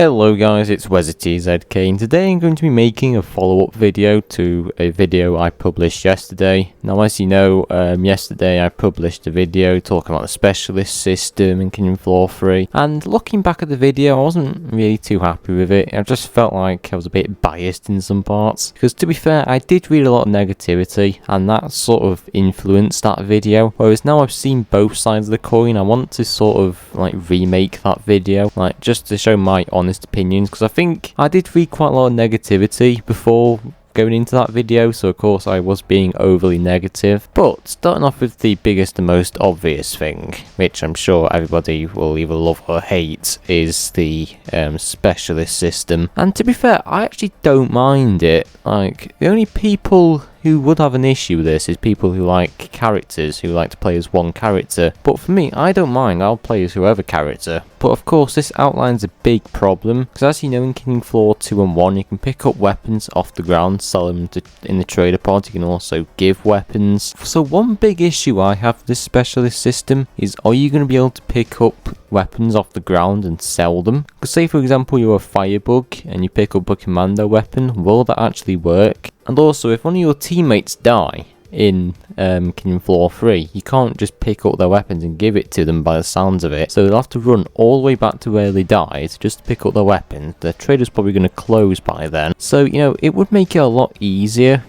Hello guys, it's WesTZK, and today I'm going to be making a follow-up video to a video I published yesterday. Now as you know, yesterday I published a video talking about the specialist system in Kingdom Floor 3, and looking back at the video I wasn't really too happy with it. I just felt like I was a bit biased in some parts, because to be fair I did read a lot of negativity and that sort of influenced that video, whereas now I've seen both sides of the coin. I want to sort of like remake that video, like just to show my honest opinions, because I think I did read quite a lot of negativity before going into that video, so of course I was being overly negative. But starting off with the biggest and most obvious thing, which I'm sure everybody will either love or hate, is the specialist system. And to be fair, I actually don't mind it. Like, the only people who would have an issue with this is people who like characters, who like to play as one character. But for me, I don't mind, I'll play as whoever character. But of course, this outlines a big problem, because as you know, in Kingdom Floor 2 and 1, you can pick up weapons off the ground, sell them in the trader pod. You can also give weapons. So one big issue I have with this specialist system is, are you going to be able to pick up weapons off the ground and sell them? Because say for example you're a firebug and you pick up a commando weapon, will that actually work? And also, if one of your teammates die in Kingdom Floor 3, you can't just pick up their weapons and give it to them by the sounds of it. So they'll have to run all the way back to where they died just to pick up their weapons. The trader's probably going to close by then. So, you know, it would make it a lot easier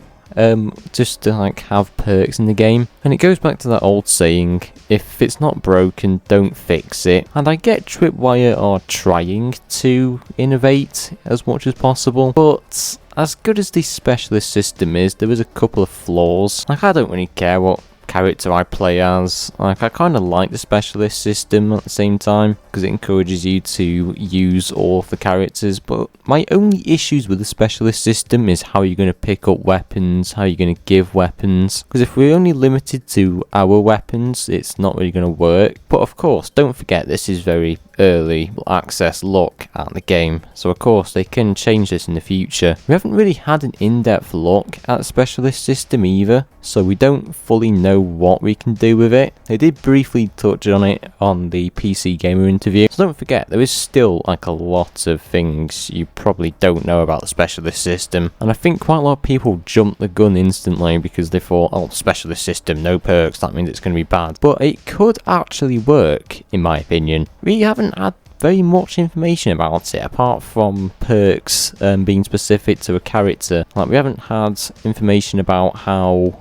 just to like have perks in the game. And it goes back to that old saying, if it's not broken, don't fix it. And I get Tripwire are trying to innovate as much as possible, but as good as the specialist system is, there is a couple of flaws. Like, I don't really care what character I play as. Like, I kind of like the specialist system at the same time, because it encourages you to use all of the characters. But my only issues with the specialist system is how you're going to pick up weapons, how you're going to give weapons. Because if we're only limited to our weapons, it's not really going to work. But of course, don't forget, this is very early access look at the game, so of course they can change this in the future. We haven't really had an in-depth look at the specialist system either, so we don't fully know what we can do with it. They did briefly touch on it on the PC Gamer interview, so don't forget, there is still like a lot of things you probably don't know about the specialist system, and I think quite a lot of people jumped the gun instantly because they thought, oh, specialist system, no perks, that means it's going to be bad. But it could actually work, in my opinion. We haven't had very much information about it, apart from perks being specific to a character. Like, we haven't had information about how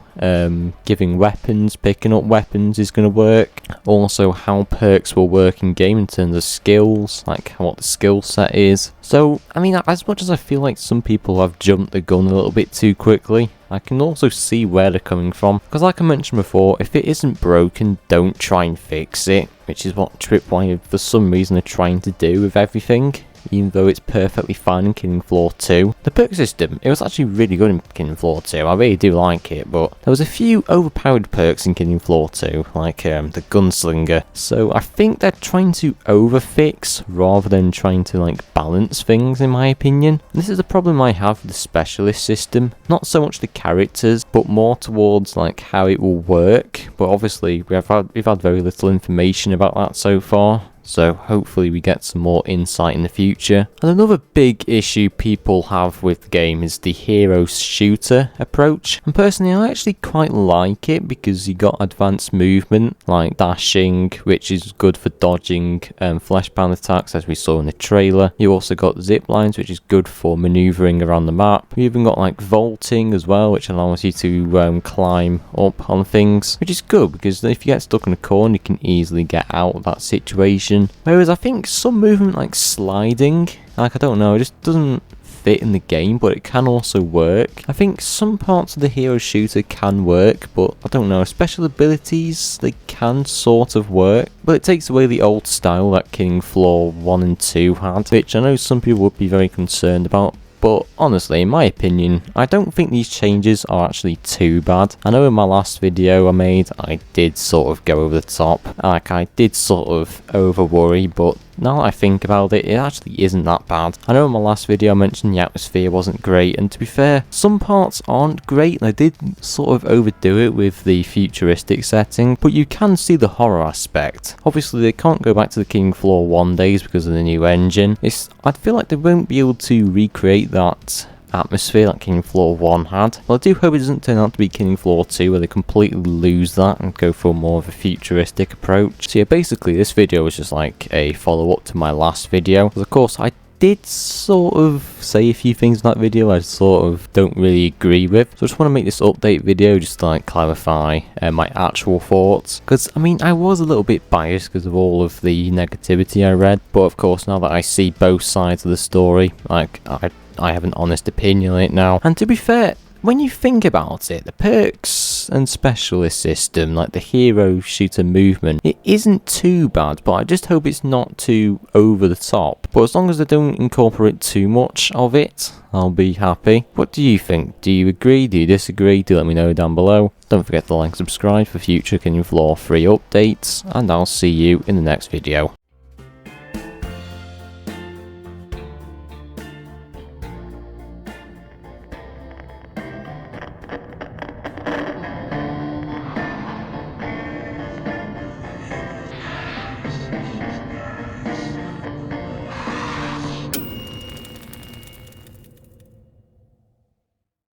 giving weapons, picking up weapons is going to work. Also, how perks will work in game in terms of skills, like what the skill set is. So, I mean, as much as I feel like some people have jumped the gun a little bit too quickly, I can also see where they're coming from. Because like I mentioned before, if it isn't broken, don't try and fix it, which is what Tripwire for some reason are trying to do with everything, even though it's perfectly fine in Kingdom Floor 2. The perk system, it was actually really good in Kingdom Floor 2, I really do like it, but there was a few overpowered perks in Kingdom Floor 2, like the Gunslinger, so I think they're trying to overfix rather than trying to like balance things, in my opinion. And this is the problem I have with the specialist system, not so much the characters, but more towards like how it will work, but obviously we've had very little information about that so far. So hopefully we get some more insight in the future. And another big issue people have with the game is the hero shooter approach. And personally, I actually quite like it because you got advanced movement like dashing, which is good for dodging fleshbound attacks, as we saw in the trailer. You also got zip lines, which is good for maneuvering around the map. You even got like vaulting as well, which allows you to climb up on things, which is good because if you get stuck in a corner, you can easily get out of that situation. Whereas I think some movement like sliding, like I don't know, it just doesn't fit in the game, but it can also work. I think some parts of the hero shooter can work, but I don't know, special abilities, they can sort of work, but it takes away the old style that Kingdom Floor 1 and 2 had, which I know some people would be very concerned about. But honestly, in my opinion, I don't think these changes are actually too bad. I know in my last video I made, I did sort of go over the top. Like, I did sort of over worry, but now that I think about it, it actually isn't that bad. I know in my last video I mentioned the atmosphere wasn't great, and to be fair, some parts aren't great. They did sort of overdo it with the futuristic setting, but you can see the horror aspect. Obviously they can't go back to the Killing Floor 1 days because of the new engine. I feel like they won't be able to recreate that atmosphere that Killing Floor 1 had. Well, I do hope it doesn't turn out to be Killing Floor 2 where they completely lose that and go for more of a futuristic approach. So yeah, basically this video was just like a follow-up to my last video. Because of course I did sort of say a few things in that video I sort of don't really agree with. So I just want to make this update video just to like clarify my actual thoughts. Because I mean, I was a little bit biased because of all of the negativity I read. But of course now that I see both sides of the story, like I have an honest opinion on it now. And to be fair, when you think about it, the perks and specialist system, like the hero shooter movement, it isn't too bad, but I just hope it's not too over the top. But as long as they don't incorporate too much of it, I'll be happy. What do you think? Do you agree? Do you disagree? Do let me know down below. Don't forget to like and subscribe for future Killing Floor 3 updates, and I'll see you in the next video.